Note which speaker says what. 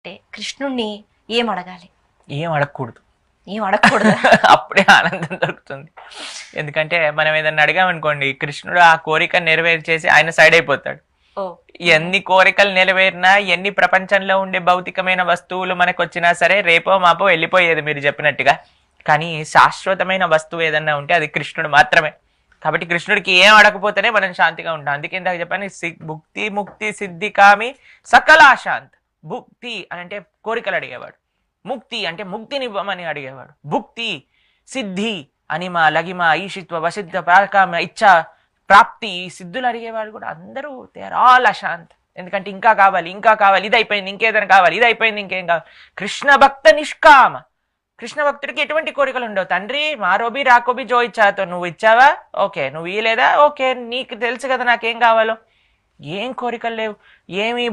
Speaker 1: అంటే కృష్ణుణ్ణి ఏం అడగాలి?
Speaker 2: ఏం అడగకూడదు.
Speaker 1: ఏం అడగకూడదు.
Speaker 2: అప్పుడే ఆనందం దొరుకుతుంది. ఎందుకంటే మనం ఏదన్నా అడిగామనుకోండి, కృష్ణుడు ఆ కోరిక నెరవేర్చేసి ఆయన సైడ్ అయిపోతాడు.
Speaker 1: ఓ
Speaker 2: ఎన్ని కోరికలు నెరవేరినా, ఎన్ని ప్రపంచంలో ఉండే భౌతికమైన వస్తువులు మనకు వచ్చినా సరే రేపో మాపో వెళ్ళిపోయేది మీరు చెప్పినట్టుగా. కానీ శాశ్వతమైన వస్తువు ఏదన్నా ఉంటే అది కృష్ణుడు మాత్రమే. కాబట్టి కృష్ణుడికి ఏం అడగపోతేనే మనం శాంతిగా ఉంటాం. అందుకే ఇందాక చెప్పాను, భుక్తి ముక్తి సిద్ధి కామి సకలాశాంత్. భుక్తి అని అంటే కోరికలు అడిగేవాడు, ముక్తి అంటే ముక్తినివ్వమని అడిగేవాడు, భుక్తి సిద్ధి అనిమ లగిమ ఈషిత్వ వసిద్ధ ప్రాకామ ఇచ్చ ప్రాప్తి ఈ సిద్ధులు అడిగేవాడు కూడా అందరూ దే ఆర్ ఆల్ అశాంత్. ఎందుకంటే ఇంకా కావాలి, ఇంకా కావాలి, ఇది అయిపోయింది ఇంకేదైనా కావాలి, ఇది అయిపోయింది ఇంకేం కావాలి. కృష్ణ భక్త నిష్కామ. కృష్ణ భక్తుడికి ఎటువంటి కోరికలు ఉండవు. తండ్రి మారోబి రాకోబి జో ఇచ్చాతో, నువ్వు ఇచ్చావా ఓకే, నువ్వు ఇయ్యలేదా ఓకే, నీకు తెలుసు కదా నాకేం కావాలో. ఏం కోరికలు లేవు, ఏమి